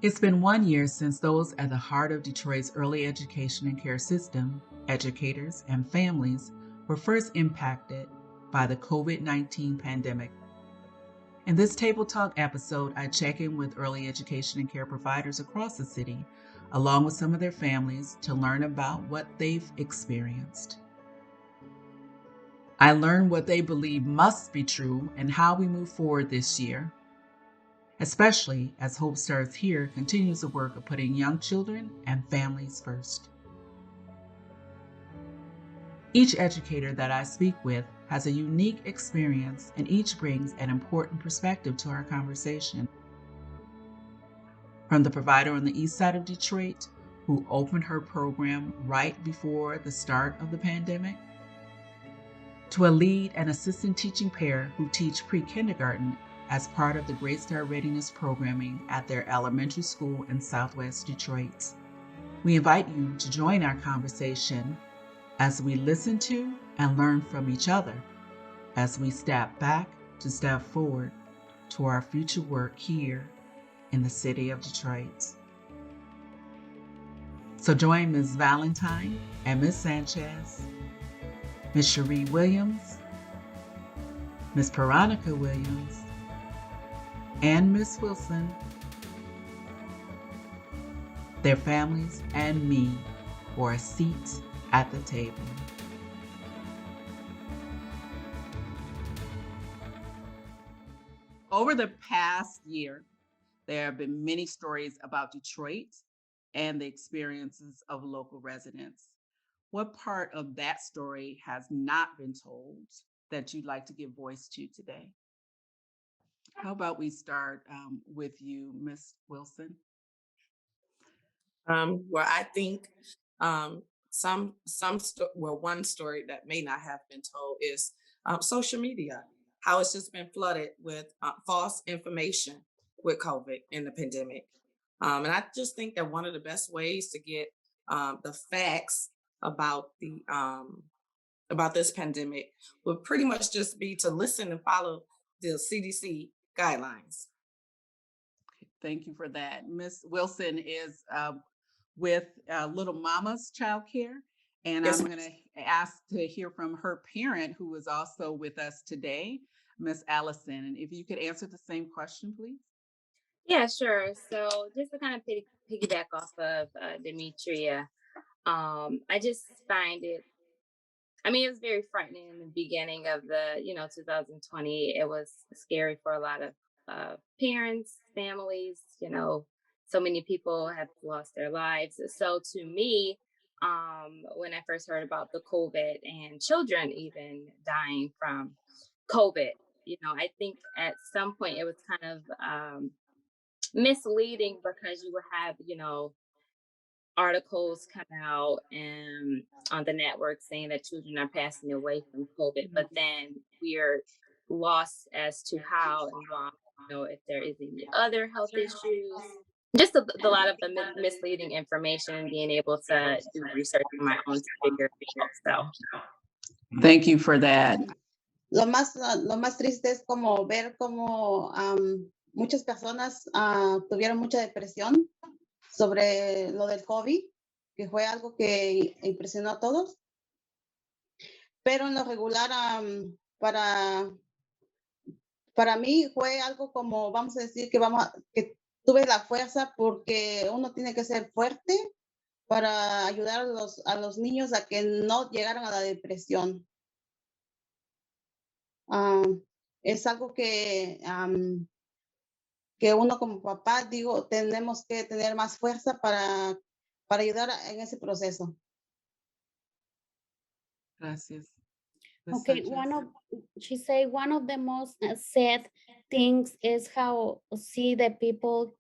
It's been 1 year since those at the heart of Detroit's early education and care system, educators and families, were first impacted by the COVID-19 pandemic. In this Table Talk episode, I check in with early education and care providers across the city, along with some of their families, to learn about what they've experienced. I learn what they believe must be true and how we move forward this year, especially as Hope Starts Here continues the work of putting young children and families first. Each educator that I speak with has a unique experience, and each brings an important perspective to our conversation. From the provider on the east side of Detroit, who opened her program right before the start of the pandemic, to a lead and assistant teaching pair who teach pre-kindergarten as part of the Great Start Readiness programming at their elementary school in Southwest Detroit. We invite you to join our conversation as we listen to and learn from each other as we step back to step forward to our future work here in the city of Detroit. So join Ms. Valentine and Ms. Sanchez, Ms. Cherie Williams, Ms. Veronica Williams, and Ms. Wilson, their families, and me for a seat at the table. Over the past year, there have been many stories about Detroit and the experiences of local residents. What part of that story has not been told that you'd like to give voice to today? How about we start with you, Ms. Wilson? Where I think one story that may not have been told is social media, how it's just been flooded with false information with COVID and the pandemic. And I just think that one of the best ways to get the facts about the about this pandemic would pretty much just be to listen and follow the CDC guidelines. Thank you for that. Ms. Wilson is with Little Mama's Child Care, and Yes, I'm ma'am. going to ask to hear from her parent, who is also with us today, Miss Allison. And if you could answer the same question, please. Yeah, sure. So just to kind of piggyback off of Demetria, I just find it. I mean, it was very frightening in the beginning of the 2020. It was scary for a lot of parents, families. So many people have lost their lives. So to me, when I first heard about the COVID and children even dying from COVID, I think at some point it was kind of misleading because you would have, articles come out and on the network saying that children are passing away from COVID, but then we're lost as to how and why, if there is any other health issues. Just a lot of the misleading information and being able to do research on my own to figure it out. So, Thank you for that. Lo más triste es como ver cómo muchas personas tuvieron mucha depresión sobre lo del COVID, que fue algo que impresionó a todos. Pero en lo regular, para mí fue algo como, vamos a decir, que tuve la fuerza porque uno tiene que ser fuerte para ayudar a los niños a que no llegaran a la depresión. Es algo que uno como papá, digo, tenemos que tener más fuerza para ayudar en ese proceso. Gracias. Ms. Okay, Sanchez. she said one of the most sad things is how see the people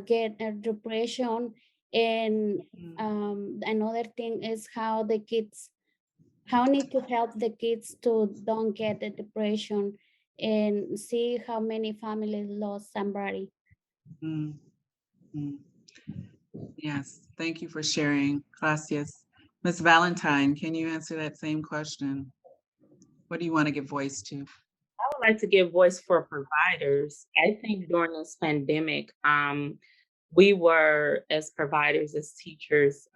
get depression, and another thing is how need to help the kids to don't get the depression, and see how many families lost somebody. Mm, mm. Yes, thank you for sharing. Gracias. Ms. Valentine, can you answer that same question? What do you want to give voice to? I would like to give voice for providers. I think during this pandemic, we were, as providers, as teachers,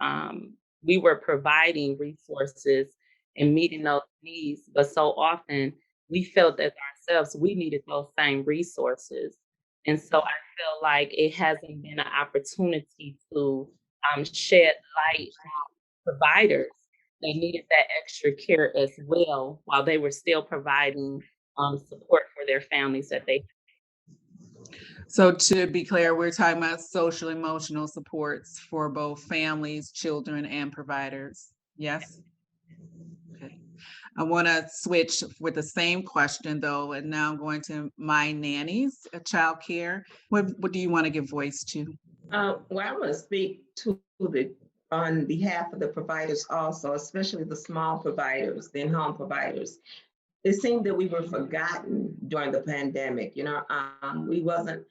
we were providing resources and meeting those needs, but so often we felt as ourselves we needed those same resources. And so I feel like it hasn't been an opportunity to shed light on providers. They needed that extra care as well while they were still providing support for their families that they. So to be clear, we're talking about social emotional supports for both families, children, and providers. Yes? Okay. I want to switch with the same question though, and now I'm going to my nannies, child care. What do you want to give voice to? Well, I want to speak to the on behalf of the providers also, especially the small providers, the in-home providers. It seemed that we were forgotten during the pandemic. We wasn't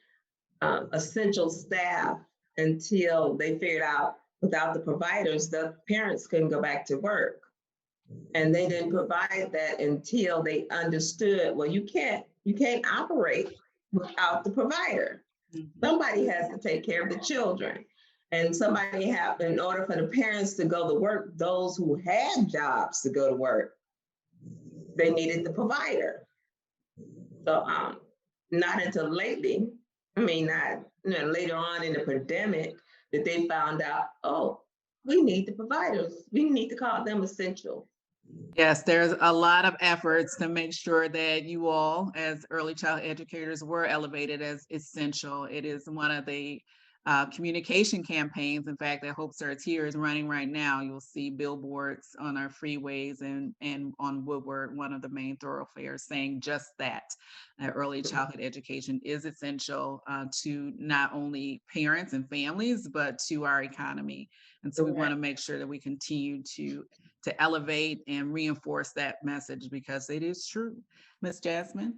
essential staff until they figured out without the providers, the parents couldn't go back to work. And they didn't provide that until they understood, well, you can't operate without the provider. Somebody has to take care of the children. And in order for the parents to go to work, those who had jobs to go to work, they needed the provider. So not until lately, later on in the pandemic, that they found out, oh, we need the providers. We need to call them essential. Yes, there's a lot of efforts to make sure that you all, as early child educators, were elevated as essential. It is one of the communication campaigns, in fact, that Hope Starts Here is running right now. You'll see billboards on our freeways and on Woodward, one of the main thoroughfares, saying just that early childhood education is essential to not only parents and families, but to our economy. And so we want to make sure that we continue to elevate and reinforce that message because it is true. Ms. Jasmine,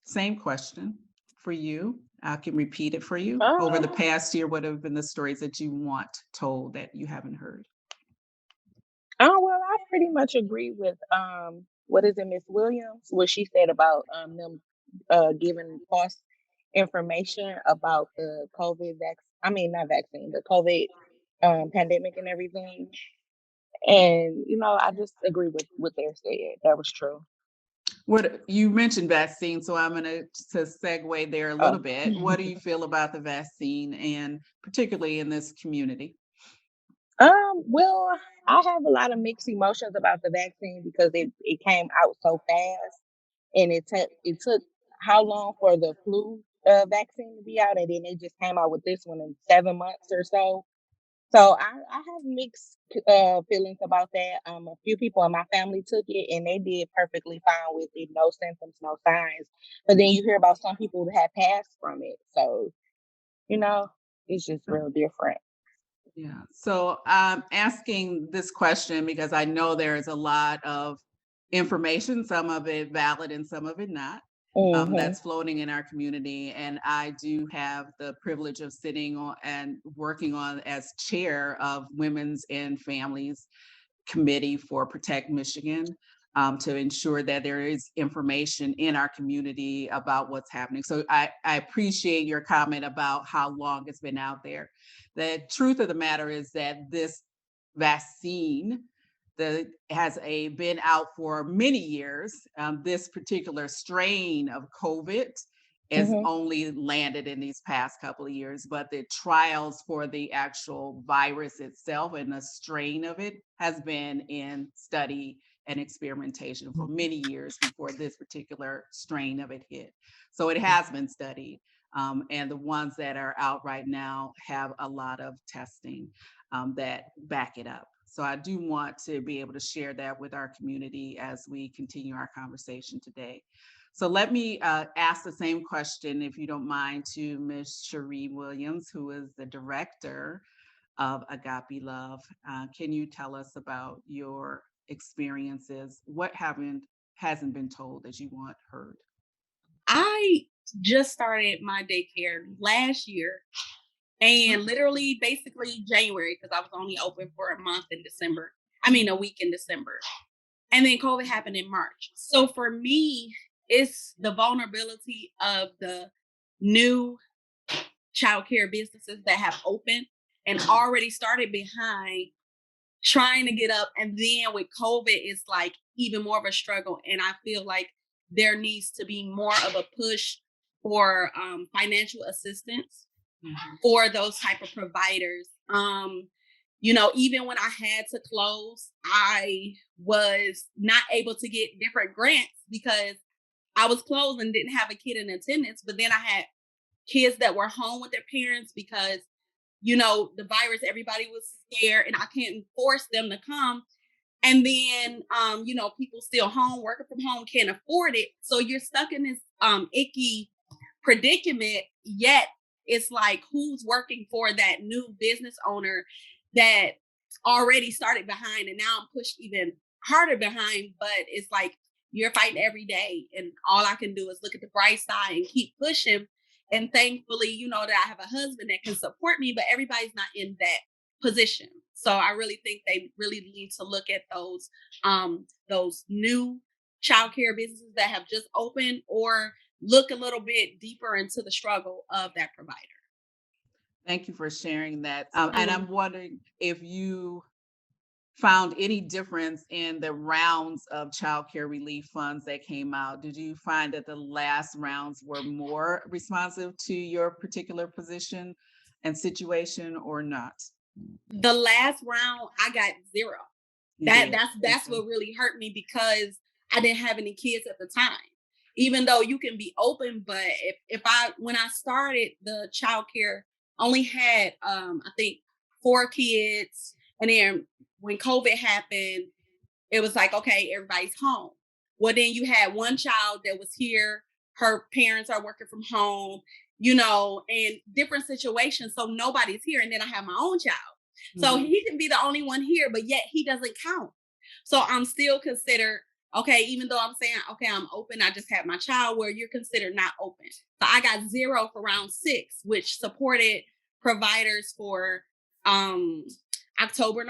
same question for you. I can repeat it for you. Over the past year, what have been the stories that you want told that you haven't heard? Well, I pretty much agree with what is it, Miss Williams, what she said about them giving false information about the COVID not vaccine, the COVID pandemic and everything. And I just agree with what they said. That was true. What you mentioned vaccine, so I'm going to segue there a little bit. What do you feel about the vaccine, and particularly in this community? Well, I have a lot of mixed emotions about the vaccine because it came out so fast, and it took how long for the flu vaccine to be out, and then they just came out with this one in 7 months or so. So I have mixed feelings about that. A few people in my family took it and they did perfectly fine with it, no symptoms, no signs. But then you hear about some people that have passed from it. So, it's just real different. Yeah. So I'm asking this question because I know there is a lot of information, some of it valid and some of it not, that's floating in our community. And I do have the privilege of sitting on and working on as chair of Women's and Families Committee for Protect Michigan. To ensure that there is information in our community about what's happening. So I appreciate your comment about how long it's been out there. The truth of the matter is that this vaccine that has been out for many years, this particular strain of COVID is only landed in these past couple of years, but the trials for the actual virus itself and the strain of it has been in study and experimentation for many years before this particular strain of it hit. So it has been studied. And the ones that are out right now have a lot of testing that back it up. So I do want to be able to share that with our community as we continue our conversation today. So let me ask the same question, if you don't mind, to Ms. Cherie Williams, who is the director of Agape Love. Can you tell us about your experiences? What hasn't been told that you want heard? I just started my daycare last year, and literally basically January, because I was only open for a week in December. And then COVID happened in March. So for me, it's the vulnerability of the new childcare businesses that have opened and already started behind trying to get up. And then with COVID, it's like even more of a struggle. And I feel like there needs to be more of a push for financial assistance for those type of providers. Even when I had to close, I was not able to get different grants because I was closed and didn't have a kid in attendance. But then I had kids that were home with their parents because the virus, everybody was scared and I couldn't force them to come. And then, people still home, working from home, can't afford it. So you're stuck in this icky predicament, yet it's like, who's working for that new business owner that already started behind and now I'm pushed even harder behind? But it's like, you're fighting every day. And all I can do is look at the bright side and keep pushing. And thankfully, that I have a husband that can support me, but everybody's not in that position. So I really think they really need to look at those new childcare businesses that have just opened, or look a little bit deeper into the struggle of that provider. Thank you for sharing that. And I'm wondering if you found any difference in the rounds of child care relief funds that came out. Did you find that the last rounds were more responsive to your particular position and situation or not? The last round, I got zero. That's what really hurt me, because I didn't have any kids at the time. Even though you can be open, but when I started, the child care only had I think 4 kids, and then when COVID happened, it was like, okay, everybody's home. Well, then you had one child that was here, her parents are working from home, and different situations. So nobody's here. And then I have my own child. So he can be the only one here, but yet he doesn't count. So I'm still considered, okay, even though I'm saying, okay, I'm open, I just had my child, where you're considered not open. So I got 0 for round 6, which supported providers for September, October,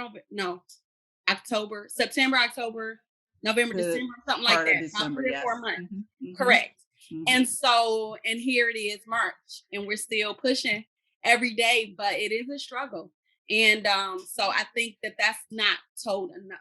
November, December, something like that. December, about 3 or 4 months. Correct. And here it is March, and we're still pushing every day, but it is a struggle. And so I think that that's not told enough.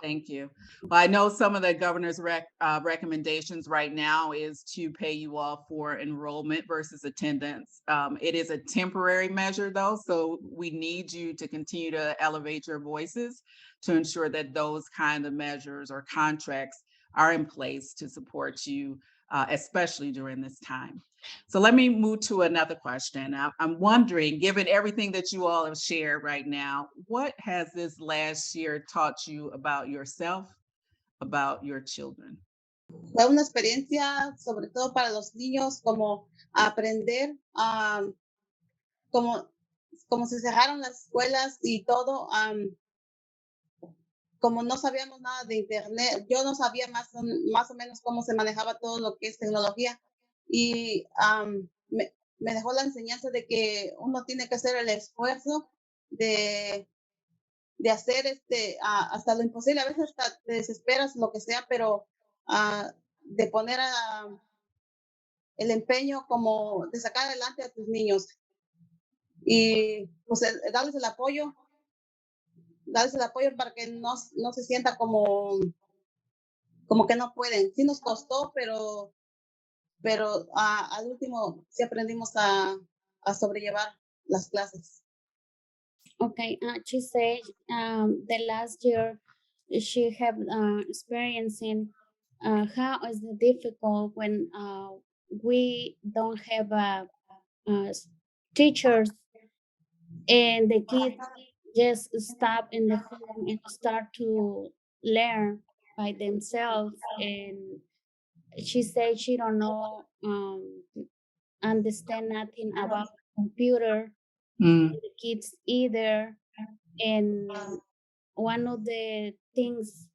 Thank you. Well, I know some of the governor's recommendations right now is to pay you all for enrollment versus attendance. It is a temporary measure, though, so we need you to continue to elevate your voices to ensure that those kind of measures or contracts are in place to support you, especially during this time. So let me move to another question. I'm wondering, given everything that you all have shared right now, what has this last year taught you about yourself, about your children? Fue una experiencia, sobre todo para los niños, como aprender, como se cerraron las escuelas y todo, como no sabíamos nada de internet, yo no sabía más o menos cómo se manejaba todo lo que es tecnología, y me dejó la enseñanza de que uno tiene que hacer el esfuerzo de hacer hasta lo imposible. A veces hasta te desesperas, lo que sea, pero de poner el empeño como de sacar adelante a tus niños, y pues darles el apoyo para que no se sienta como que no pueden. Sí nos costó, pero al último sí aprendimos a sobrellevar las clases. Okay, she said the last year she have experiencing how is it difficult when we don't have teachers, and the kids just stop in the home and start to learn by themselves. And she said she don't know understand nothing about computer, the kids either. And one of the things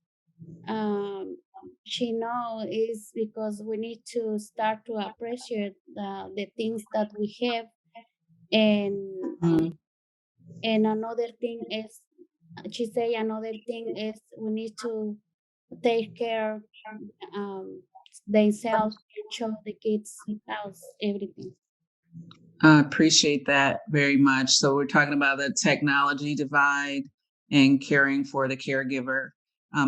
she know is because we need to start to appreciate the things that we have. And another thing is, she say another thing is we need to take care themselves and show the kids house everything. I appreciate that very much. So we're talking about the technology divide and caring for the caregiver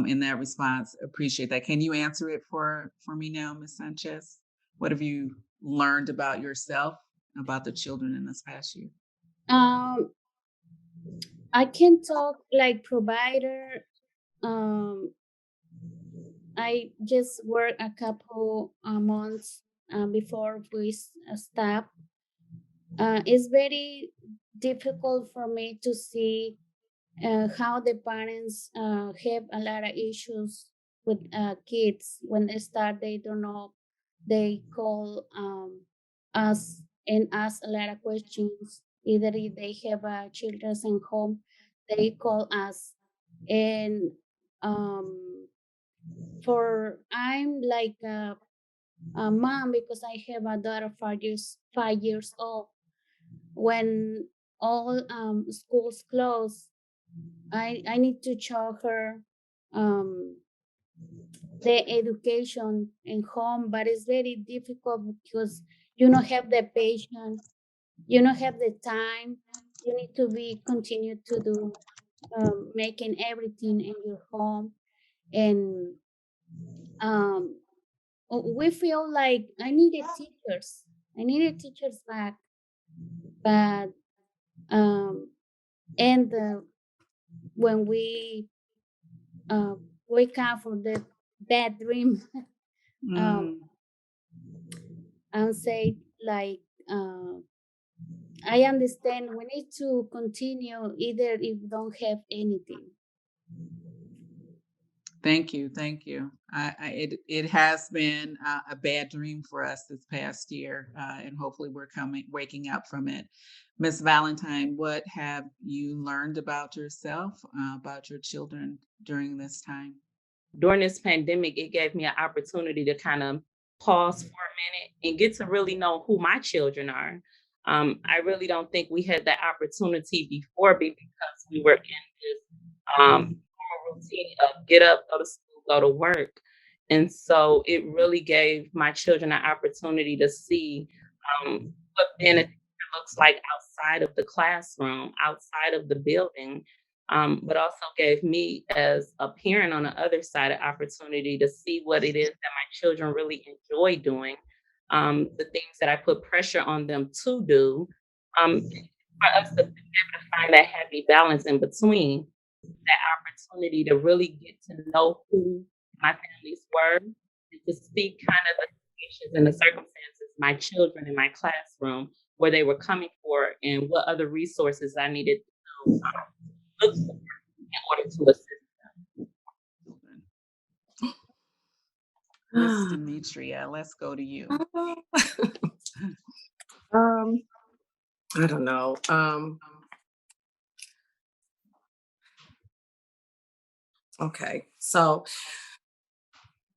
in that response. Appreciate that. Can you answer it for me now, Ms. Sanchez? What have you learned about yourself, about the children in this past year? Um, I can talk like provider. Um, I just worked a couple months before we stop. It's very difficult for me to see how the parents have a lot of issues with kids when they start. They don't know. They call us and ask a lot of questions. Either if they have children in home, they call us. And for I'm like a mom because I have a daughter 5 years old. When all schools close, I need to show her um, the education in home, but it's very difficult because you don't have the patience, you don't have the time. You need to be continue to do making everything in your home, and um, we feel like I needed teachers. I needed teachers back, but um, and when we uh, wake up from the bad dream, um, Mm, and say like I understand we need to continue either if we don't have anything. thank you, thank you. It has been a bad dream for us this past year, and hopefully we're waking up from it. Miss Valentine, what have you learned about yourself, about your children during this time? During this pandemic, it gave me an opportunity to kind of pause for a minute and get to really know who my children are. I really don't think we had that opportunity before because we were in this normal routine of get up, go to school, go to work. And so it really gave my children an opportunity to see what being a teacher looks like outside of the classroom, outside of the building, but also gave me as a parent on the other side an opportunity to see what it is that my children really enjoy doing, the things that I put pressure on them to do, for us to be able to find that happy balance in between that opportunity to really get to know who my families were and to see kind of the situations and the circumstances my children in my classroom where they were coming for and what other resources I needed to look for in order to assist. Miss Demetria, let's go to you. I don't know. Okay, so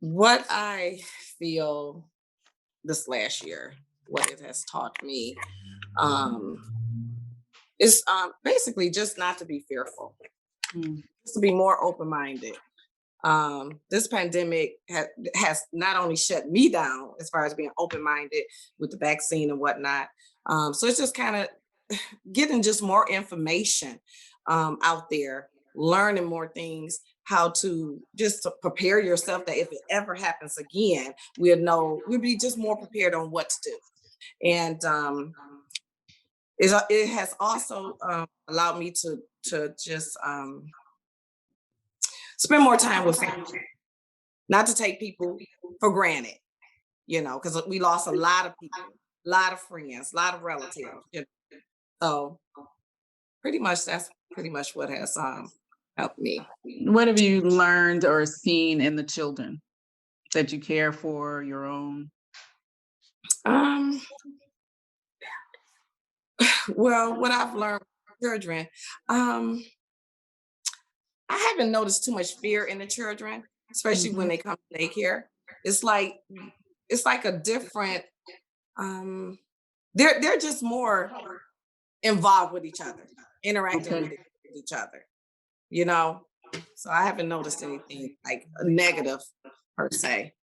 what I feel this last year, what it has taught me, um, is basically just not to be fearful, Mm, just to be more open minded. This pandemic has not only shut me down as far as being open minded with the vaccine and whatnot. So it's just kind of getting just more information out there, learning more things, how to just to prepare yourself that if it ever happens again, we'll be just more prepared on what to do. And it has also allowed me to just spend more time with family, not to take people for granted, because we lost a lot of people, a lot of friends, a lot of relatives. So that's pretty much what has helped me. what have you learned or seen in the children that you care for, your own? Um, well, what I've learned from children, um, I haven't noticed too much fear in the children, especially when Mhm. they come to daycare. It's like it's like a different. Um, they're just more involved with each other, interacting Okay. with each other. You know, so I haven't noticed anything like negative per se.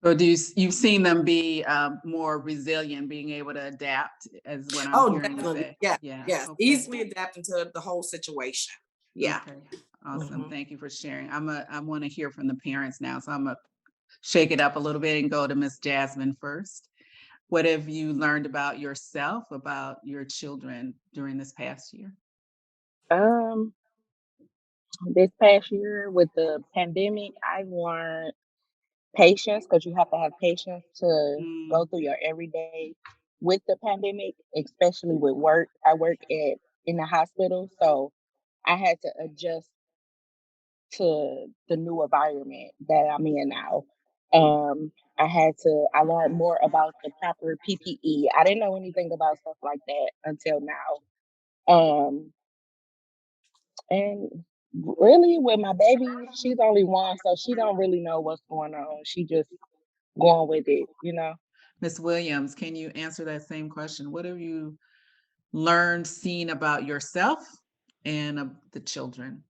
So you've seen them be more resilient, being able to adapt, is what I'm Oh, hearing you definitely. say. Yeah. Yeah. Yes. Okay. Easily adapting to the whole situation. Yeah. Okay. Awesome. Mhm. Thank you for sharing. I want to hear from the parents now, so I'm gonna shake it up a little bit and go to Miss Jasmine first. What have you learned about yourself, about your children during this past year? Um, this past year with the pandemic, I learned patience because you have to have patience to go Mm, through your everyday with the pandemic, especially with work. I work in the hospital, so I had to adjust to the new environment that I'm in now. I learned more about the proper PPE. I didn't know anything about stuff like that until now. Um, and really with my baby, she's only one, so she don't really know what's going on. She just going with it. Miss Williams, can you answer that same question? What have you learned, seen about yourself and the children?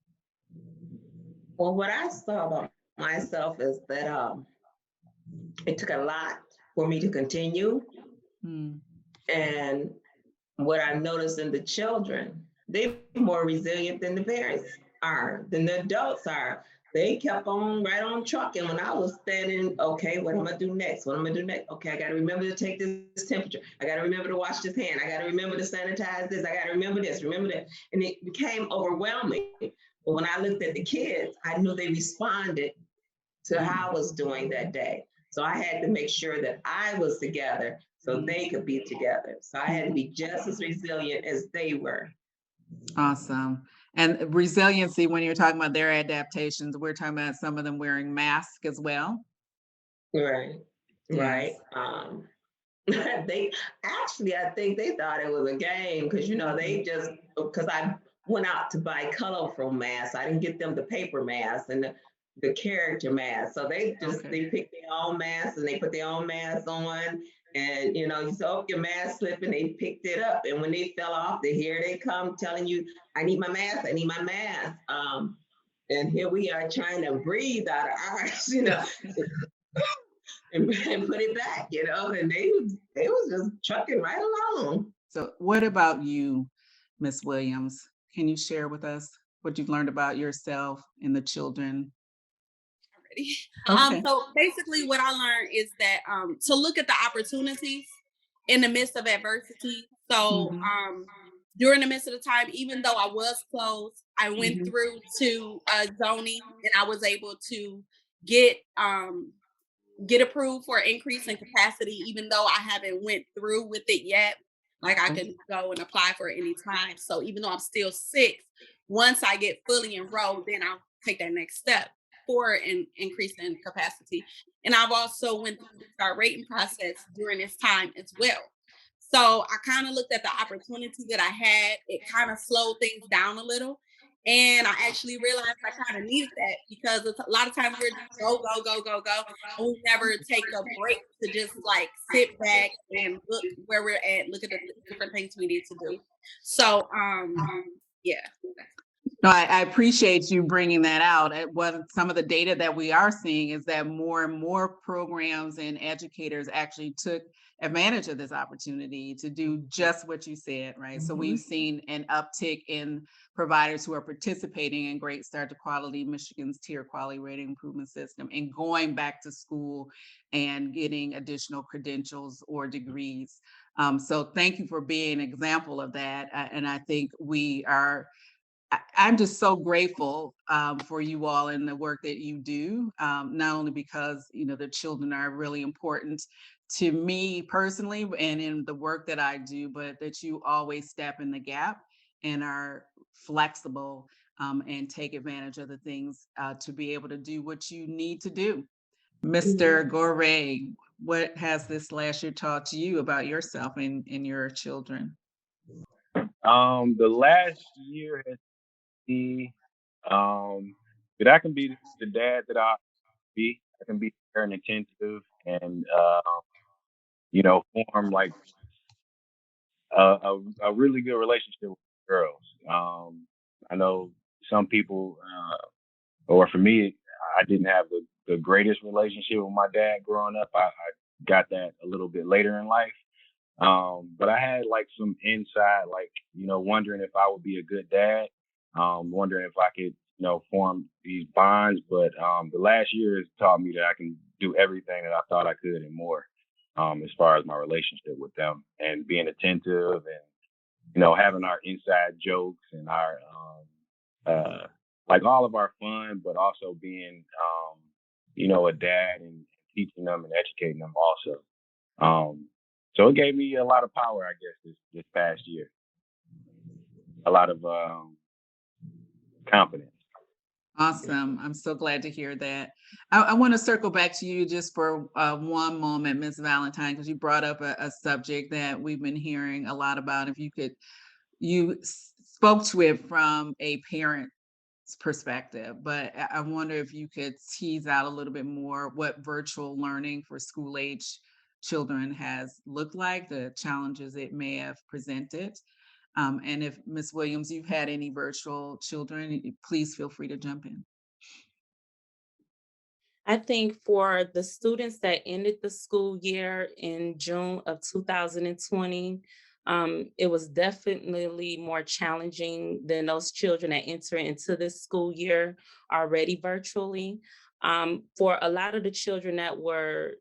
Well, what I saw about myself is that it took a lot for me to continue. Mm, And what I've noticed in the children, they're more resilient than the parents are, than the adults are. They kept on right on trucking when I was standing, okay, what am I gonna do next? What am I gonna do next? Okay, I gotta remember to take this temperature. I gotta remember to wash this hand. I gotta remember to sanitize this. I gotta remember this, remember that. And it became overwhelming. But when I looked at the kids, I knew they responded to how I was doing that day. So I had to make sure that I was together so they could be together. So I had to be just as resilient as they were. awesome. And resiliency, when you're talking about their adaptations, we're talking about some of them wearing masks as well. Right. Right. Yes. They actually, I think they thought it was a game because they just because I went out to buy colorful masks. I didn't get them the paper masks and the character masks. So Okay. they picked their own masks and they put their own masks on. And you said, "Oh, your mask slipping." They picked it up, and when they fell off, here they come telling you, "I need my mask. I need my mask." And here we are trying to breathe out of ours, and put it back, and they was just trucking right along. So what about you, Miss Williams? Can you share with us what you've learned about yourself and the children? Already. Okay. So basically what I learned is that to look at the opportunities in the midst of adversity. So Hmm. during the midst of the time, even though I was closed, I went Hmm. through to zoning and I was able to get get approved for an increase in capacity, even though I haven't went through with it yet. Like I Okay. can go and apply for it anytime. So even though I'm still 6, once I get fully enrolled, then I'll take that next step for an increase in capacity. And I've also went through the start rating process during this time as well. So I kind of looked at the opportunity that I had. It kind of slowed things down a little. And I actually realized I kind of needed that because a lot of times we're just go, go, go, go, go. And we never take a break to just like sit back and look where we're at, look at the different things we need to do. So, yeah. No, I appreciate you bringing that out. What some of the data that we are seeing is that more and more programs and educators actually took advantage of this opportunity to do just what you said, right? So we've Mhm. seen an uptick in providers who are participating in Great Start to Quality, Michigan's tier quality rating improvement system, and going back to school and getting additional credentials or degrees. So thank you for being an example of that. And I think I'm just so grateful for you all and the work that you do, not only because the children are really important to me personally and in the work that I do, but that you always step in the gap and are flexible and take advantage of the things to be able to do what you need to do. Mr. Gore, what has this last year taught you about yourself and your children? The last year has been that I can be the dad that I be. I can be fair and attentive and form like a really good relationship with girls. I know some people or for me, I didn't have the the greatest relationship with my dad growing up. I got that a little bit later in life. But I had like some inside, like, wondering if I would be a good dad, wondering if I could, form these bonds. But the last year has taught me that I can do everything that I thought I could and more, as far as my relationship with them and being attentive and, having our inside jokes and our, like all of our fun, but also being, a dad and teaching them and educating them also. So it gave me a lot of power, I guess, this past year. A lot of confidence. Awesome. I'm so glad to hear that. I want to circle back to you just for one moment, Ms. Valentine, because you brought up a subject that we've been hearing a lot about. If you spoke to it from a parent's perspective, but I wonder if you could tease out a little bit more what virtual learning for school age children has looked like, the challenges it may have presented. And if Ms. Williams, you've had any virtual children, please feel free to jump in. I think for the students that ended the school year in June of 2020, it was definitely more challenging than those children that enter into this school year already virtually. For a lot of the children that were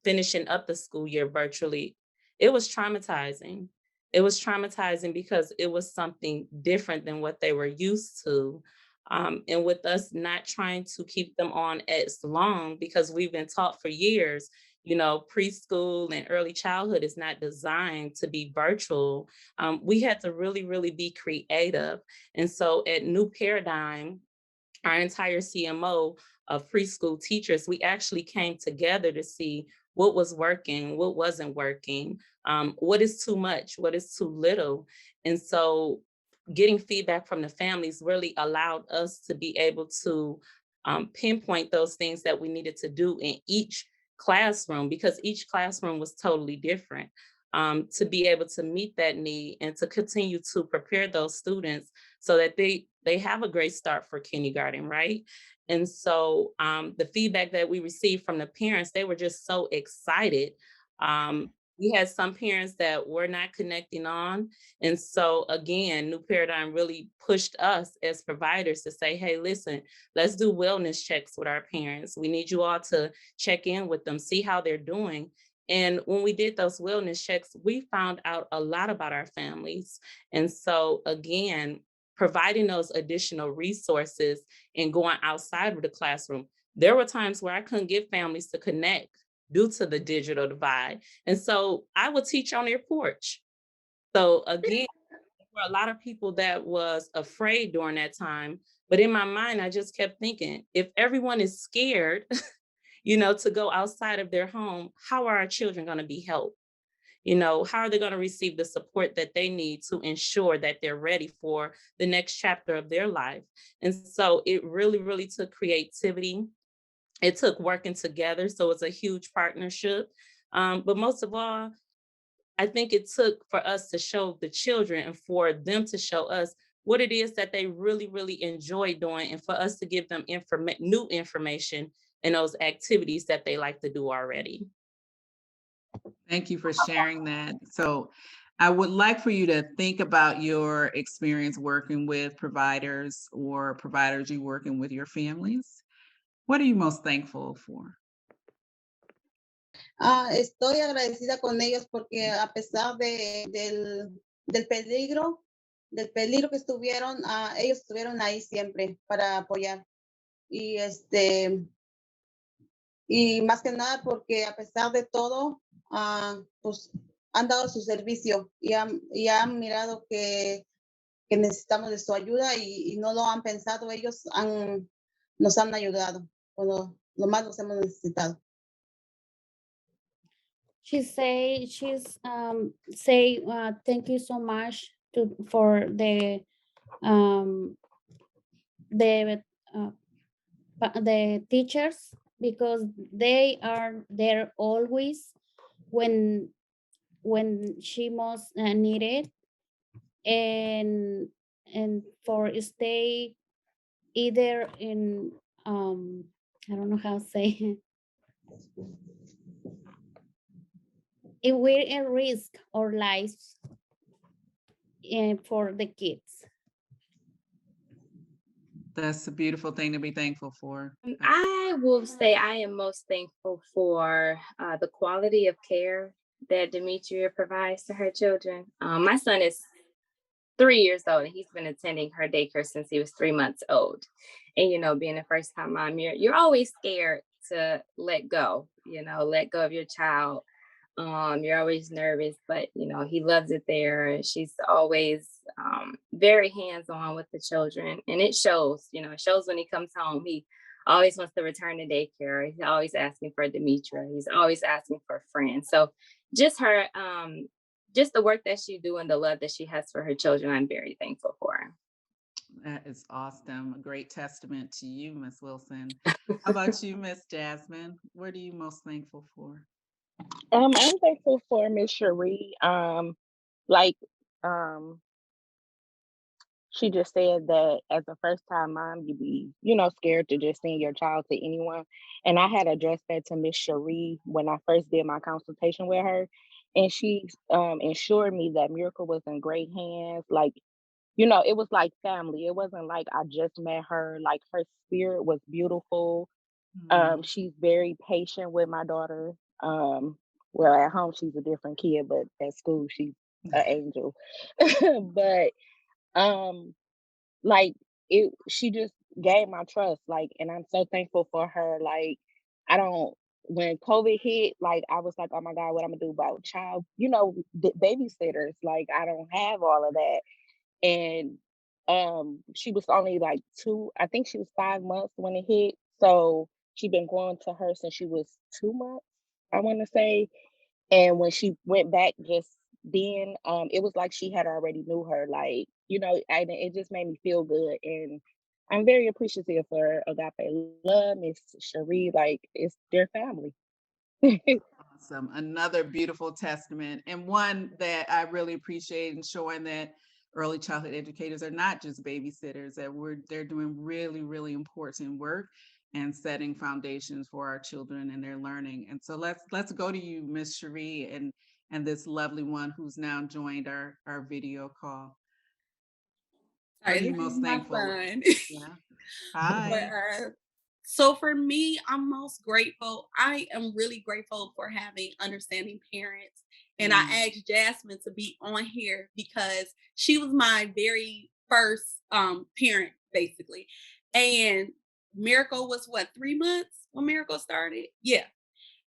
finishing up the school year virtually, it was traumatizing. It was traumatizing because it was something different than what they were used to. And with us not trying to keep them on as long because we've been taught for years, preschool and early childhood is not designed to be virtual. We had to really, really be creative. And so at New Paradigm, our entire CMO of preschool teachers, we actually came together to see what was working, what wasn't working, what is too much, what is too little. And so getting feedback from the families really allowed us to be able to pinpoint those things that we needed to do in each classroom because each classroom was totally different. To be able to meet that need and to continue to prepare those students so that they have a great start for kindergarten, right? And so the feedback that we received from the parents, they were just so excited. We had some parents that were not connecting on. And so again, New Paradigm really pushed us as providers to say, hey, listen, let's do wellness checks with our parents. We need you all to check in with them, see how they're doing. And when we did those wellness checks, we found out a lot about our families. And so again, providing those additional resources and going outside of the classroom, there were times where I couldn't get families to connect due to the digital divide. And so I would teach on their porch. So again, there were a lot of people that was afraid during that time. But in my mind, I just kept thinking, if everyone is scared, to go outside of their home, how are our children going to be helped? How are they going to receive the support that they need to ensure that they're ready for the next chapter of their life? And so it really, really took creativity. It took working together. So it's a huge partnership. But most of all, I think it took for us to show the children and for them to show us what it is that they really, really enjoy doing and for us to give them new information in those activities that they like to do already. Thank you for sharing that. So I would like for you to think about your experience working with providers or providers you working with your families. What are you most thankful for? Estoy agradecida con ellos porque a pesar del peligro que estuvieron, ellos estuvieron ahí siempre para apoyar. Y y más que nada porque a pesar de todo, pues han dado su servicio y han mirado que necesitamos de su ayuda y no lo han pensado, nos han ayudado cuando lo más los hemos necesitado. She's say thank you so much for um uh, the teachers because they are there always when she most needed, and for stay either in I don't know how to say it will risk our lives for the kids. That's a beautiful thing to be thankful for. I will say I am most thankful for the quality of care that Demetria provides to her children. My son is 3 years old and he's been attending her daycare since he was 3 months old. And being a first time mom, you're always scared to let go, let go of your child. You're always nervous, but he loves it there. And she's always very hands-on with the children. And it shows, it shows when he comes home. He always wants to return to daycare. He's always asking for Demetria. He's always asking for friends. So just her just the work that she do and the love that she has for her children, I'm very thankful for. That is awesome. A great testament to you, Miss Wilson. How about you, Miss Jasmine? What are you most thankful for? I'm thankful for Miss Cherie. Like um she just said that as a first time mom, you be, scared to just send your child to anyone. And I had addressed that to Miss Cherie when I first did my consultation with her. And she ensured me that Miracle was in great hands. Like, it was like family. It wasn't like I just met her. Like her spirit was beautiful. She's very patient with my daughter. Well, at home she's a different kid, but at school she's an angel. But like she just gave my trust, like, and I'm so thankful for her. Like, I don't when COVID hit, like I was like, oh my God, what I'm gonna do about child, babysitters. Like, I don't have all of that. And she was only like I think she was 5 months when it hit. So she been going to her since she was 2 months, I want to say. And when she went back just then, it was like she had already knew her, like, and it just made me feel good. And I'm very appreciative for Agape Love, Miss Cherie, like it's their family. Awesome. Another beautiful testament, and one that I really appreciate in showing that early childhood educators are not just babysitters, that they're doing really, really important work and setting foundations for our children and their learning. And so let's go to you, Miss Cherie, and this lovely one who's now joined our video call. What are Sorry, you this is most my thankful? son. Yeah. But Hi. so for me, I'm most grateful. I am really grateful for having understanding parents. And I asked Jasmine to be on here because she was my very first parent, basically. And Miracle was what, 3 months when Miracle started? Yeah.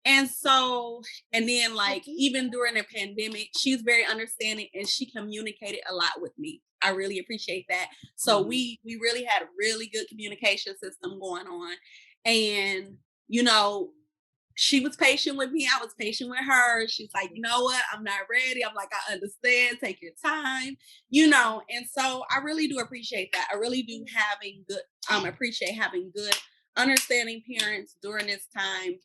And so, and then like even during the pandemic, she's very understanding and she communicated a lot with me. I really appreciate that. So we really had a really good communication system going on. And she was patient with me. I was patient with her. She's like, you know what? I'm not ready. I'm like, I understand. Take your time, And so I really do appreciate that. I really do appreciate having good, understanding parents during this time,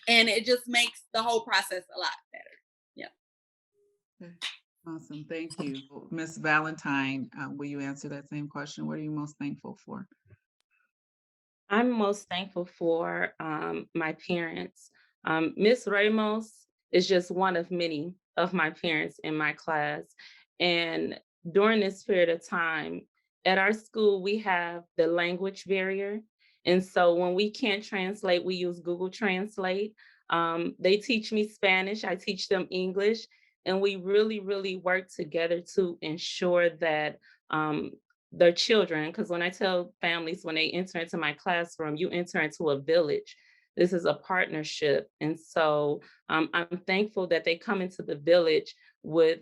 and it just makes the whole process a lot better. Yeah. Okay. Awesome. Thank you. Miss Valentine, will you answer that same question? What are you most thankful for? I'm most thankful for my parents. Miss Ramos is just one of many of my parents in my class. And during this period of time, at our school, we have the language barrier. And so when we can't translate, we use Google Translate. They teach me Spanish, I teach them English, and we really, really work together to ensure that their children, because when I tell families when they enter into my classroom, you enter into a village. This is a partnership. And so I'm thankful that they come into the village with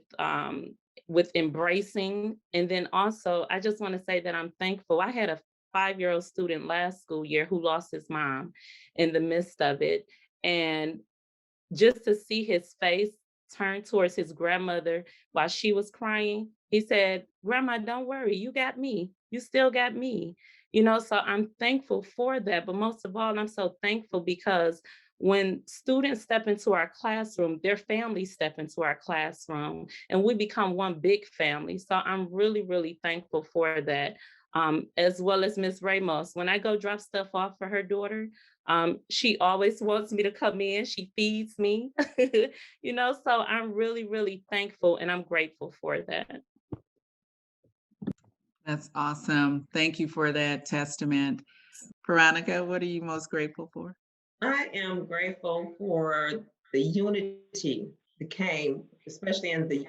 embracing. And then also, I just want to say that I'm thankful. I had a 5-year-old student last school year who lost his mom in the midst of it. And just to see his face turn towards his grandmother while she was crying, he said, "Grandma, don't worry, you got me. You still got me." So I'm thankful for that. But most of all, I'm so thankful because when students step into our classroom, their families step into our classroom, and we become one big family. So I'm really, really thankful for that. As well as Miss Ramos. When I go drop stuff off for her daughter, She always wants me to come in. She feeds me, so I'm really, really thankful and I'm grateful for that. That's awesome. Thank you for that testament. Veronica, what are you most grateful for? I am grateful for the unity that came, especially in the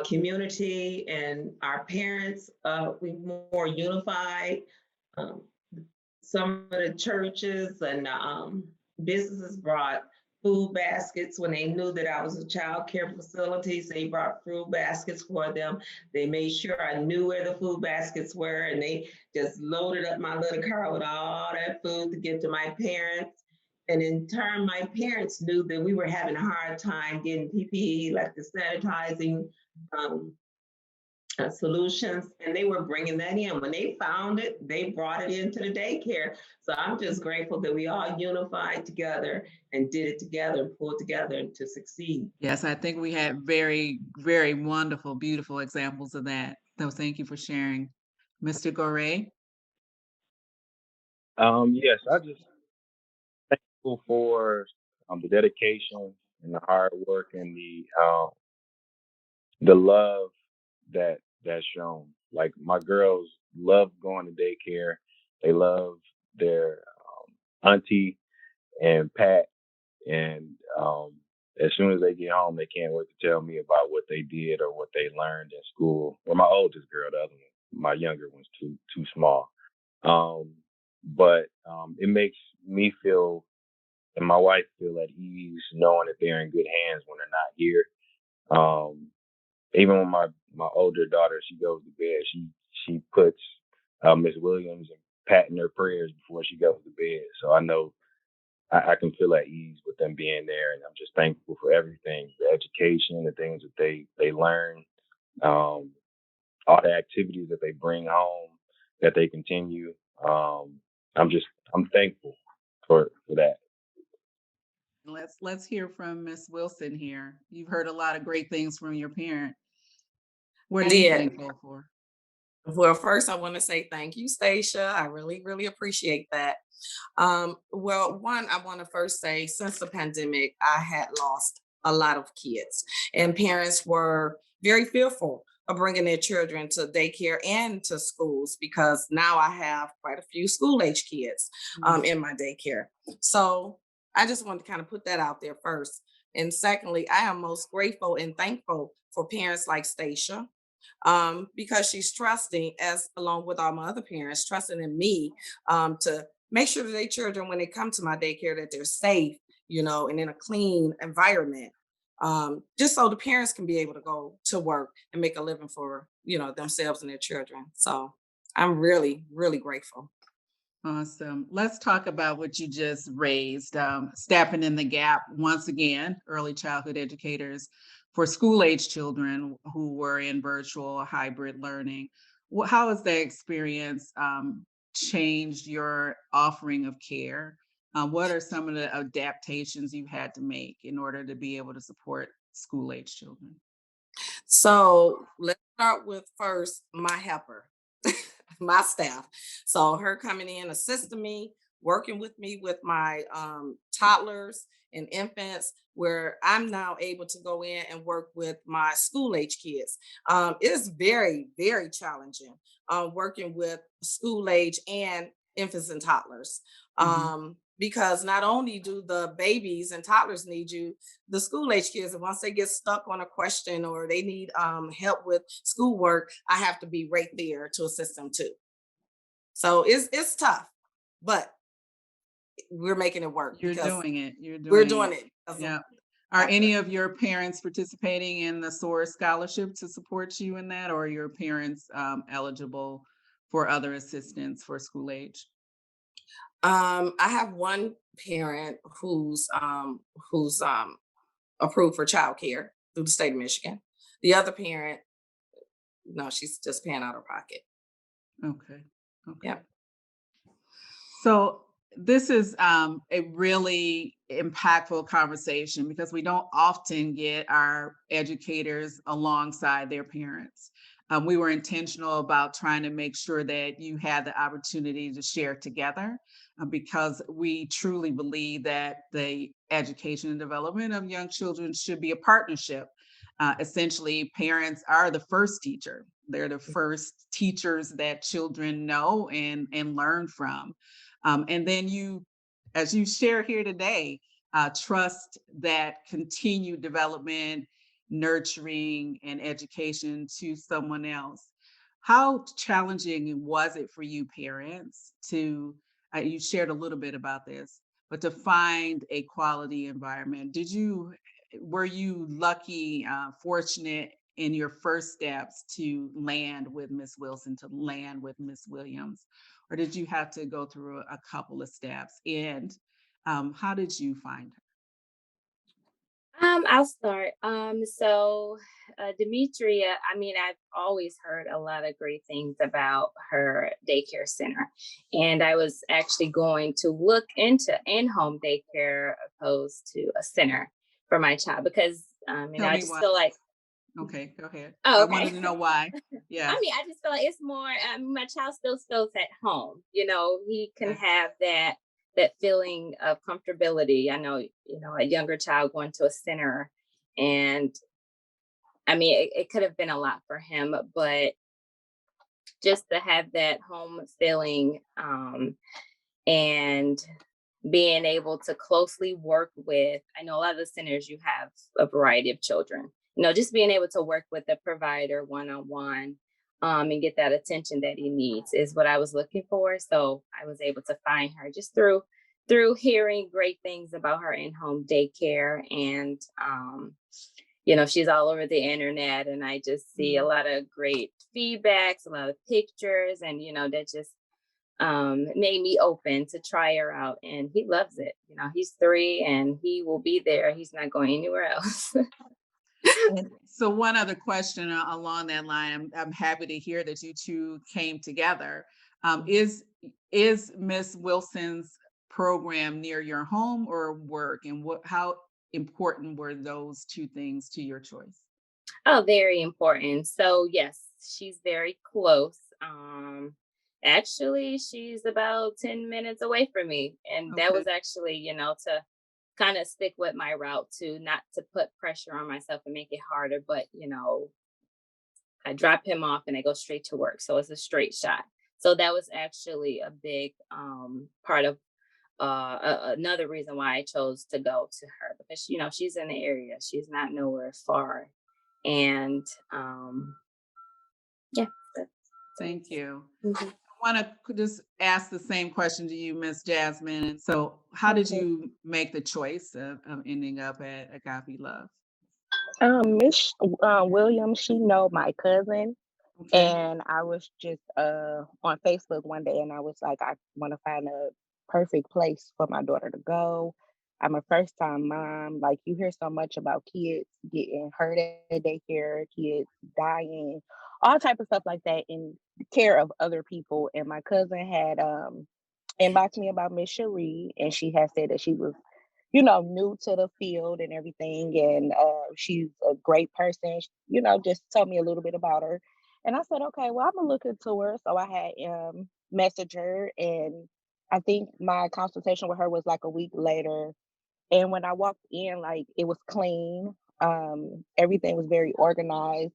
community and our parents. We more unified. Um, some of the churches and businesses brought food baskets when they knew that I was a child care facility. So they brought food baskets for them. They made sure I knew where the food baskets were, and they just loaded up my little car with all that food to give to my parents. And in turn, my parents knew that we were having a hard time getting PPE, like the sanitizing um, solutions, and they were bringing that in. When they found it, they brought it into the daycare. So I'm just grateful that we all unified together and did it together and pulled together to succeed. Yes, I think we had very, very wonderful, beautiful examples of that. So thank you for sharing. Mr. Gore? Yes, I just thankful for the dedication and the hard work and the love that's shown. Like my girls love going to daycare. They love their auntie and Pat, and as soon as they get home, they can't wait to tell me about what they did or what they learned in school. Well, my oldest girl, the other one, my younger one's too small. Um, but it makes me feel and my wife feel at ease knowing that they're in good hands when they're not here. Um, Even when my older daughter she goes to bed, she puts Miss Williams and Pat in her prayers before she goes to bed. So I know I can feel at ease with them being there, and I'm just thankful for everything, the education, the things that they learn, um, all the activities that they bring home, that they continue. Um, I'm thankful for that. Let's hear from Miss Wilson here. You've heard a lot of great things from your parent. What I are you did. thankful for? Well, first, I want to say thank you, Stacia. I really, really appreciate that. Well, one, I want to first say since the pandemic, I had lost a lot of kids, and parents were very fearful of bringing their children to daycare and to schools because now I have quite a few school age kids Mhm. in my daycare. So I just want to kind of put that out there first. And secondly, I am most grateful and thankful for parents like Stacia because she's trusting, as along with all my other parents, trusting in me to make sure that their children, when they come to my daycare, that they're safe, and in a clean environment. Just so the parents can be able to go to work and make a living for, themselves and their children. So I'm really, really grateful. Awesome. Let's talk about what you just raised, stepping in the gap once again, early childhood educators for school age children who were in virtual hybrid learning. How has that experience changed your offering of care? What are some of the adaptations you had to make in order to be able to support school age children? So let's start with first my helper, my staff. So her coming in, assisting me, working with me with my toddlers and infants, where I'm now able to go in and work with my school age kids. It is very, very challenging working with school age and infants and toddlers. Mhm. Because not only do the babies and toddlers need you, the school age kids, and once they get stuck on a question or they need help with schoolwork, I have to be right there to assist them too. So it's tough, but we're making it work You're because doing it. You're we're doing doing it. it because of Yeah. Are Factor. any of your parents participating in the SOAR scholarship to support you in that, or are your parents eligible for other assistance for school age? I have one parent who's approved for childcare through the state of Michigan. The other parent, no, she's just paying out of pocket. Okay. Yeah. Okay. So this is a really impactful conversation because we don't often get our educators alongside their parents. We were intentional about trying to make sure that you had the opportunity to share together because we truly believe that the education and development of young children should be a partnership. Essentially, parents are the first teacher. They're the first teachers that children know and learn from. And then you, as you share here today, trust that continued development, nurturing, and education to someone else. How challenging was it for you parents to, you shared a little bit about this, but to find a quality environment? Were you lucky, fortunate in your first steps to land with Miss Wilson, to land with Miss Williams? Or did you have to go through a couple of steps? And how did you find her? I'll start. Demetria, I mean, I've always heard a lot of great things about her daycare center. And I was actually going to look into in-home daycare opposed to a center for my child because, Tell I me just why. feel like, Okay, go ahead. oh, I okay. wanted to know why. Yeah. I just feel like it's more, my child still feels at home. He can Okay. have that feeling of comfortability. I know, a younger child going to a center, and it could have been a lot for him, but just to have that home feeling, and being able to closely work with, I know a lot of the centers you have a variety of children, just being able to work with the provider one-on-one, and get that attention that he needs is what I was looking for. So I was able to find her just through hearing great things about her in-home daycare. And she's all over the internet, and I just see a lot of great feedbacks, a lot of pictures, and that just made me open to try her out. And he loves it. He's 3 and he will be there. He's not going anywhere else. So one other question along that line, I'm happy to hear that you two came together. Is Miss Wilson's program near your home or work, and how important were those two things to your choice? Oh, very important. So yes, she's very close. Actually, she's about 10 minutes away from me. And that Okay. was actually, to kind of stick with my route, to not to put pressure on myself and make it harder, but I drop him off and I go straight to work. So it's a straight shot. So that was actually a big part of another reason why I chose to go to her, because she's in the area. She's not nowhere far. And yeah. Thank you. Mhm. I want to just ask the same question to you, Miss Jasmine. And so, how did Okay. you make the choice of ending up at Agape Love? Miss Williams, she know my cousin, Okay. and I was just on Facebook one day, and I was like, I want to find a perfect place for my daughter to go. I'm a first time mom. Like, you hear so much about kids getting hurt at daycare, kids dying, all type of stuff like that in care of other people. And my cousin had inboxed me about Miss Cherie, and she had said that she was, new to the field and everything. And she's a great person, just told me a little bit about her. And I said, okay, well, I'm gonna look into her. So I had messaged her, and I think my consultation with her was like a week later. And when I walked in, like, it was clean. Everything was very organized.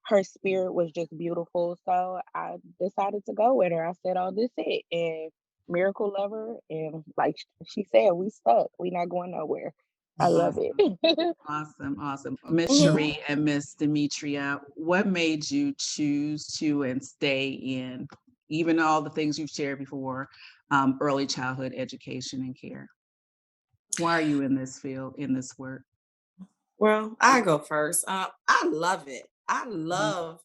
Her spirit was just beautiful. So I decided to go with her. I said, oh, this it. And miracle lover. And like she said, we stuck. We not going nowhere. I love Awesome. it. Awesome. Awesome. Miss Mhm. Cherie and Miss Demetria, what made you choose to and stay in, even all the things you've shared before, early childhood education and care? Why are you in this field, in this work? Well, I go first. I love it. I Mhm. love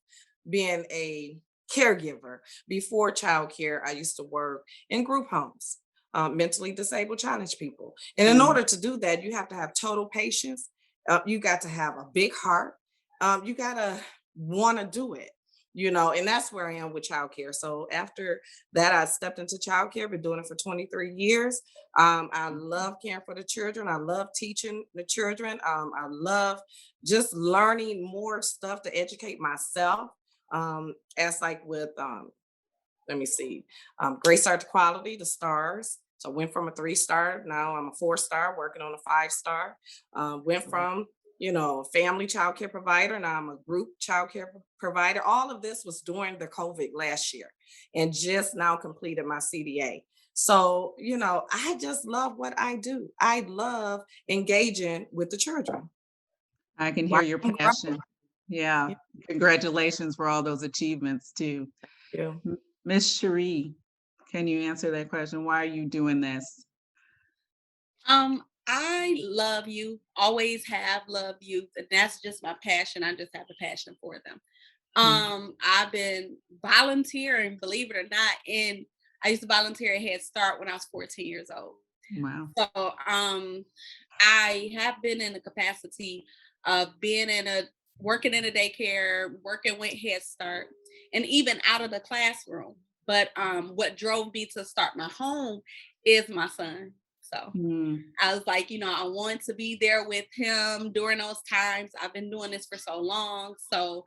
being a caregiver. Before childcare, I used to work in group homes, mentally disabled, challenged people. And in Mm. order to do that, you have to have total patience. You got to have a big heart. You got to want to do it. And that's where I am with childcare. So after that, I stepped into childcare. Been doing it for 23 years. I love caring for the children. I love teaching the children. I love just learning more stuff to educate myself as like with let me see, Great Start to Quality, the stars. So I went from a 3-star, now I'm a 4-star, working on a 5-star. Went from, family child care provider, now I'm a group child care provider. All of this was during the COVID last year, and just now completed my CDA. So, I just love what I do. I love engaging with the children. I can hear Watch your them grow. passion. Yeah. Congratulations for all those achievements too. Yeah. Miss Cherie, can you answer that question? Why are you doing this? I love you, always have loved youth, and that's just my passion. I just have a passion for them. I've been volunteering, believe it or not, and I used to volunteer at Head Start when I was 14 years old. Wow. So I have been in the capacity of working in a daycare, working with Head Start, and even out of the classroom. But what drove me to start my home is my son. So I was like, I want to be there with him during those times. I've been doing this for so long. So,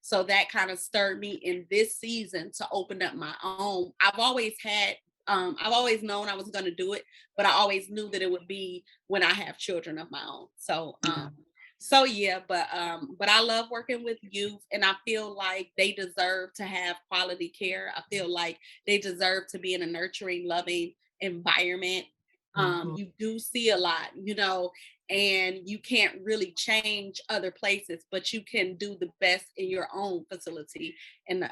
so that kind of stirred me in this season to open up my own. I've always known I was going to do it, but I always knew that it would be when I have children of my own. So, but I love working with youth, and I feel like they deserve to have quality care. I feel like they deserve to be in a nurturing, loving environment. You do see a lot, and you can't really change other places, but you can do the best in your own facility. And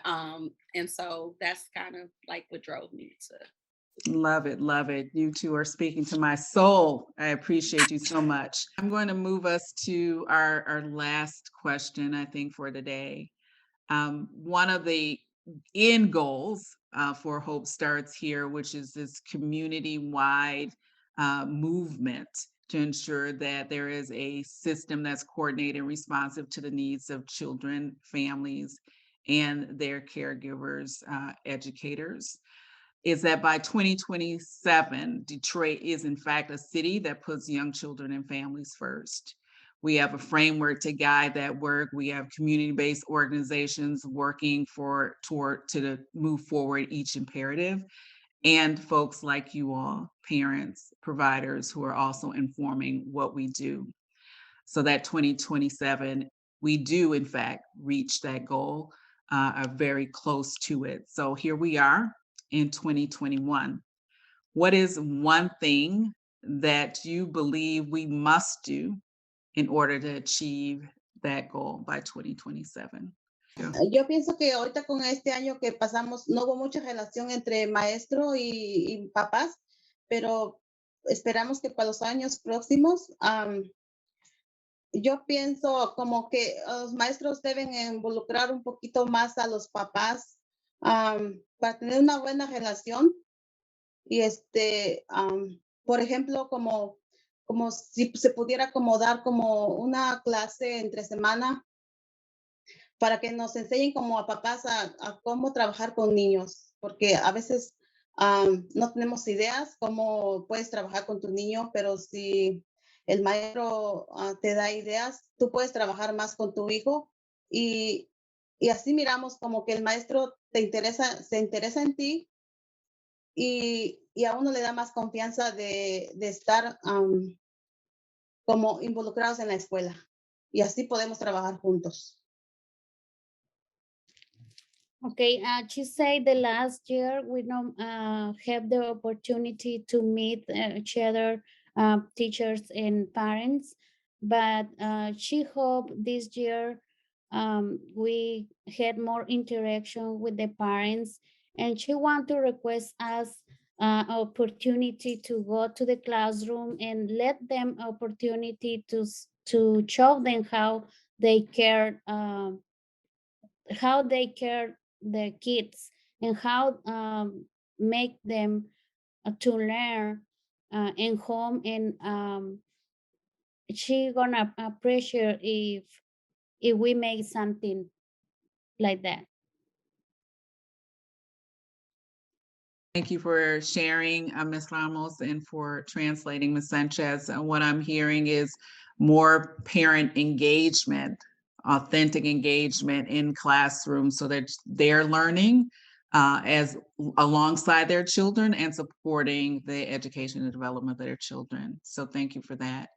so that's kind of like what drove me to. Love it. Love it. You two are speaking to my soul. I appreciate you so much. I'm going to move us to our last question, I think, for today. One of the end goals for Hope Starts Here, which is this community-wide movement to ensure that there is a system that's coordinated and responsive to the needs of children, families, and their caregivers, educators, is that by 2027, Detroit is in fact a city that puts young children and families first. We have a framework to guide that work. We have community-based organizations working to move forward each imperative, and folks like you all, parents, providers, who are also informing what we do. So that 2027, we do in fact reach that goal, are very close to it. So here we are in 2021. What is one thing that you believe we must do in order to achieve that goal by 2027? Yo pienso que ahorita con este año que pasamos, no hubo mucha relación entre maestro y papás, pero esperamos que para los años próximos, yo pienso como que los maestros deben involucrar un poquito más a los papás, para tener una buena relación. Y por ejemplo, como si se pudiera como dar como una clase entre semana para que nos enseñen como a papás a cómo trabajar con niños, porque a veces no tenemos ideas cómo puedes trabajar con tu niño, pero si el maestro te da ideas, tú puedes trabajar más con tu hijo, y así miramos como que el maestro se interesa en ti, y a uno le da más confianza de estar como involucrados en la escuela, y así podemos trabajar juntos. Okay, she said the last year we don't have the opportunity to meet each other, teachers and parents, but she hoped this year we had more interaction with the parents, and she want to request us opportunity to go to the classroom and let them opportunity to show them how they care. How they care the kids, and how make them to learn in home, and she gonna appreciate if we make something like that. Thank you for sharing, Ms. Ramos, and for translating, Ms. Sanchez. And what I'm hearing is more parent engagement authentic engagement in classrooms so that they're learning as alongside their children and supporting the education and development of their children. So thank you for that.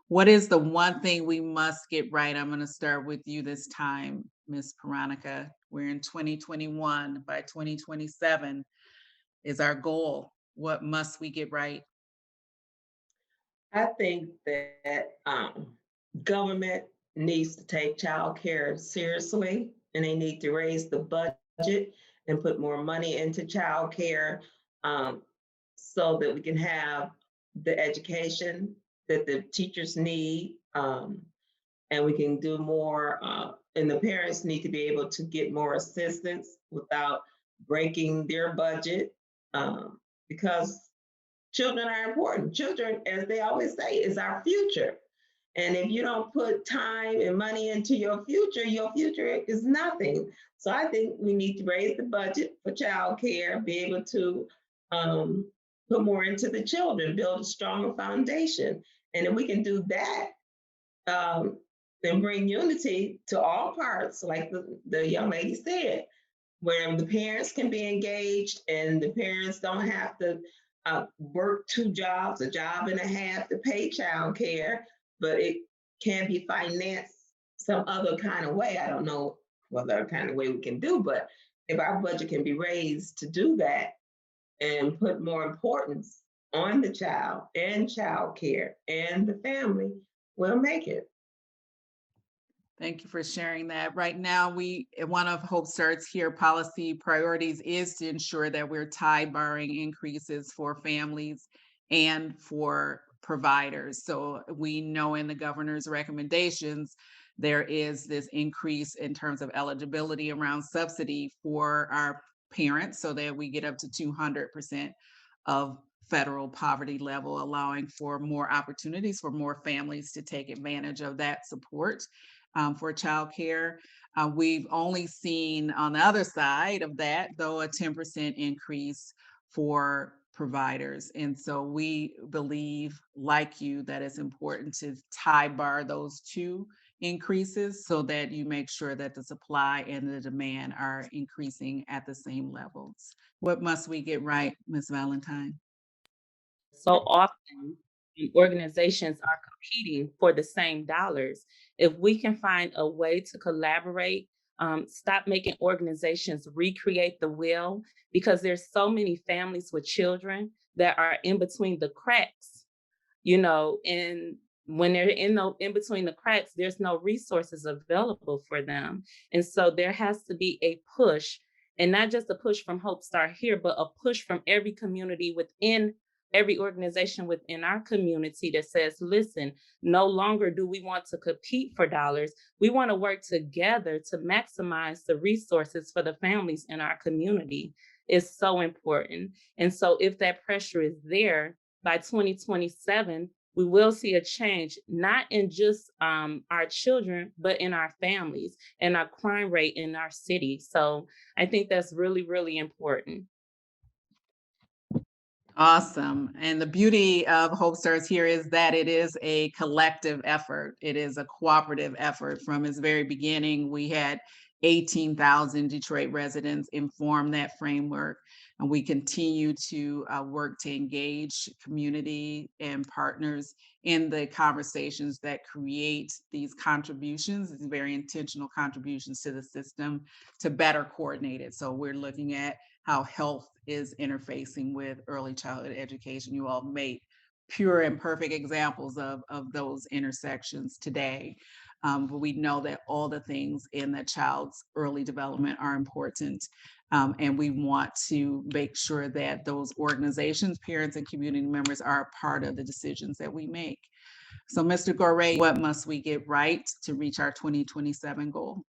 What is the one thing we must get right? I'm going to start with you this time, Ms. Veronica. We're in 2021. By 2027 is our goal. What must we get right? I think that government needs to take child care seriously, and they need to raise the budget and put more money into child care, so that we can have the education that the teachers need, and we can do more, and the parents need to be able to get more assistance without breaking their budget, because children are important. Children, as they always say, is our future. And if you don't put time and money into your future is nothing. So I think we need to raise the budget for childcare, be able to put more into the children, build a stronger foundation. And if we can do that, then bring unity to all parts, like the young lady said, where the parents can be engaged and the parents don't have to work two jobs, a job and a half to pay child care, but it can be financed some other kind of way. I don't know what other kind of way we can do, but if our budget can be raised to do that and put more importance on the child and child care and the family, we'll make it. Thank you for sharing that. Right now, one of Hope Start's here policy priorities is to ensure that we're tie barring increases for families and for providers. So we know in the governor's recommendations, there is this increase in terms of eligibility around subsidy for our parents so that we get up to 200% of federal poverty level, allowing for more opportunities for more families to take advantage of that support for childcare. We've only seen on the other side of that, though, a 10% increase for providers. And so we believe, like you, that it's important to tie bar those two increases so that you make sure that the supply and the demand are increasing at the same levels. What must we get right, Ms. Valentine? So often, organizations are competing for the same dollars. If we can find a way to collaborate, stop making organizations recreate the wheel, because there's so many families with children that are in between the cracks, and when they're in between the cracks, there's no resources available for them. And so there has to be a push, and not just a push from Hope Star here, but a push from every community within every organization within our community that says, listen, no longer do we want to compete for dollars. We want to work together to maximize the resources for the families in our community. It's so important. And so if that pressure is there, by 2027, we will see a change, not in just our children, but in our families and our crime rate in our city. So I think that's really, really important. Awesome. And the beauty of Hope Stars here is that it is a collective effort. It is a cooperative effort. From its very beginning, we had 18,000 Detroit residents inform that framework. And we continue to work to engage community and partners in the conversations that create these contributions, these very intentional contributions to the system to better coordinate it. So we're looking at how health is interfacing with early childhood education. You all made pure and perfect examples of those intersections today. But we know that all the things in the child's early development are important. And we want to make sure that those organizations, parents, and community members are a part of the decisions that we make. So, Mr. Gorey, what must we get right to reach our 2027 goal?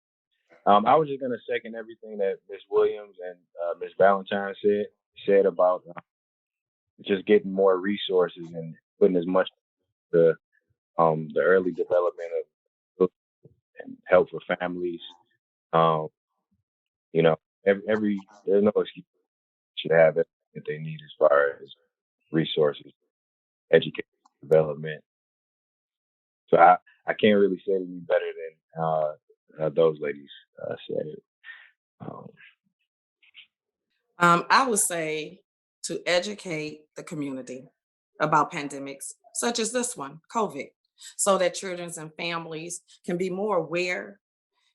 I was just going to second everything that Ms. Williams and Ms. Valentine said about just getting more resources and putting as much the early development of and help for families. You know, there's no excuse should have everything that they need as far as resources, education, development. So I can't really say any better than those ladies said. Um, I would say to educate the community about pandemics such as this one, COVID, so that children and families can be more aware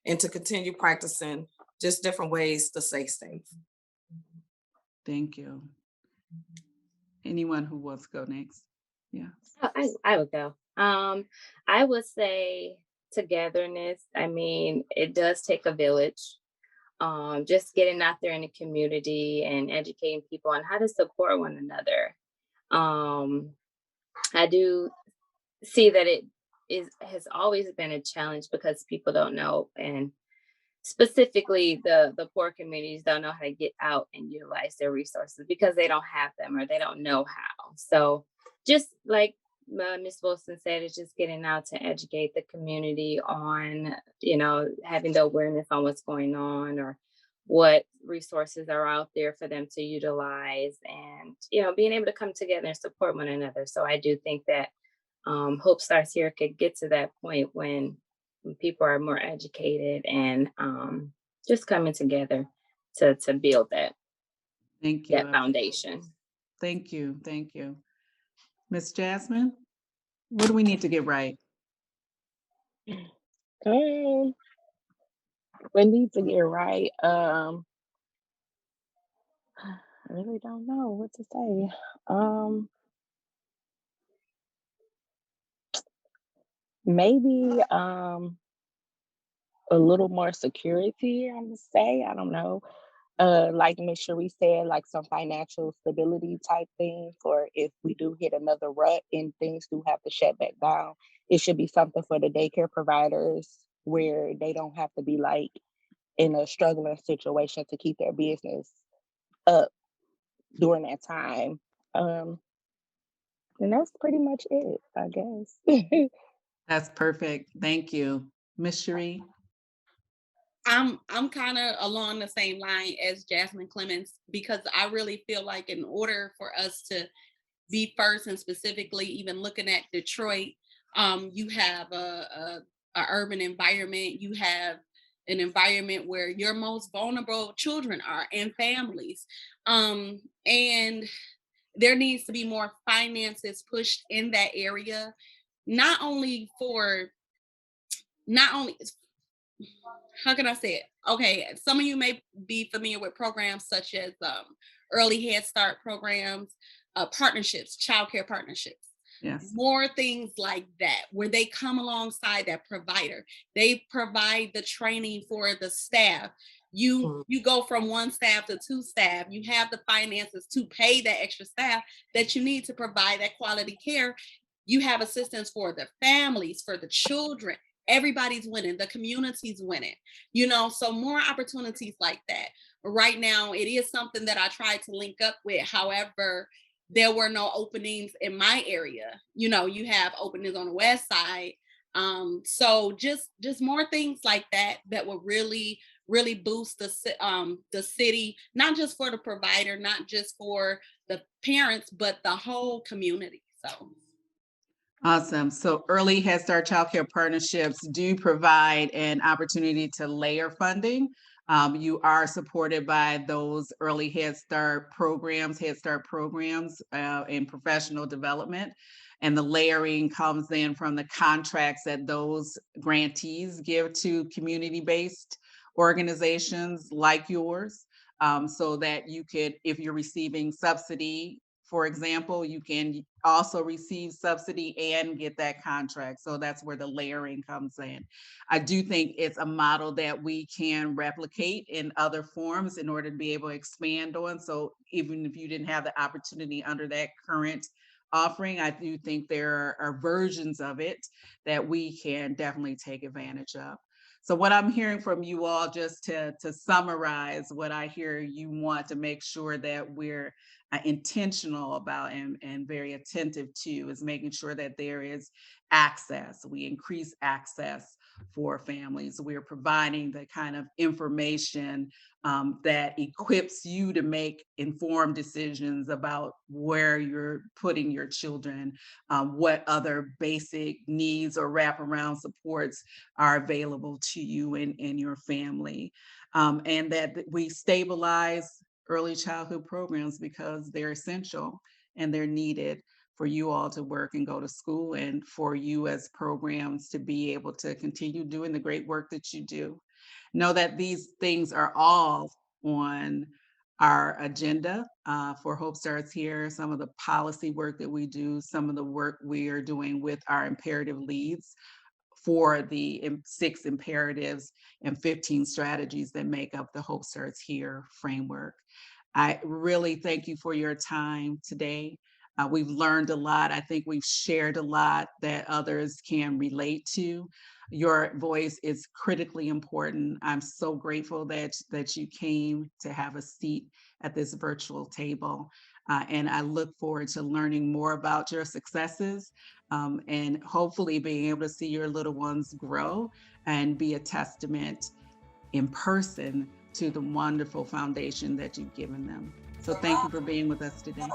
and to continue practicing just different ways to stay safe. Thank you. Anyone who wants to go next? Yeah. I would go. I would say togetherness. I mean, it does take a village. Just getting out there in the community and educating people on how to support one another. Um, I do see that it is has always been a challenge because people don't know, and specifically the poor communities don't know how to get out and utilize their resources because they don't have them or they don't know how. So just like Ms. Wilson said, it's just getting out to educate the community on, having the awareness on what's going on or what resources are out there for them to utilize, and being able to come together and support one another. So I do think that Hope Starts Here could get to that point when people are more educated and just coming together to build Thank you. that foundation. Thank you. Thank you. Miss Jasmine, what do we need to get right? We need to get right. I really don't know what to say. Maybe a little more security, I'm gonna say. I don't know. Like Miss Cherie said, like some financial stability type thing for if we do hit another rut and things do have to shut back down. It should be something for the daycare providers where they don't have to be like in a struggling situation to keep their business up during that time. And that's pretty much it, I guess. That's perfect. Thank you. Miss Cherie? I'm kind of along the same line as Jasmine Clemens because I really feel like in order for us to be first, and specifically even looking at Detroit, you have a urban environment. You have an environment where your most vulnerable children are and families, and there needs to be more finances pushed in that area, not only for not only how can I say it? Okay, some of you may be familiar with programs such as early Head Start programs, partnerships, childcare partnerships. Yes. More things like that, where they come alongside that provider. They provide the training for the staff. You go from one staff to two staff. You have the finances to pay that extra staff that you need to provide that quality care. You have assistance for the families, for the children. Everybody's winning, the community's winning, so more opportunities like that. Right now it is something that I tried to link up with. However, there were no openings in my area. You have openings on the west side. So just more things like that will really boost the city, not just for the provider, not just for the parents, but the whole community. So Awesome. So early Head Start childcare partnerships do provide an opportunity to layer funding. You are supported by those early Head Start programs in professional development. And the layering comes in from the contracts that those grantees give to community-based organizations like yours, so that you could, if you're receiving subsidy, for example, you can also receive subsidy and get that contract. So that's where the layering comes in. I do think it's a model that we can replicate in other forms in order to be able to expand on. So even if you didn't have the opportunity under that current offering, I do think there are versions of it that we can definitely take advantage of. So what I'm hearing from you all, just to summarize what I hear you want to make sure that we're intentional about and very attentive to, is making sure that there is access. We increase access for families. We're providing the kind of information that equips you to make informed decisions about where you're putting your children, what other basic needs or wraparound supports are available to you and your family, and that we stabilize early childhood programs because they're essential and they're needed for you all to work and go to school, and for you as programs to be able to continue doing the great work that you do. Know that these things are all on our agenda for Hope Starts Here, some of the policy work that we do, some of the work we are doing with our imperative leads for the 6 imperatives and 15 strategies that make up the Hope Starts Here framework. I really thank you for your time today. We've learned a lot. I think we've shared a lot that others can relate to. Your voice is critically important. I'm so grateful that you came to have a seat at this virtual table. And I look forward to learning more about your successes, and hopefully being able to see your little ones grow and be a testament in person to the wonderful foundation that you've given them. So thank you for being with us today.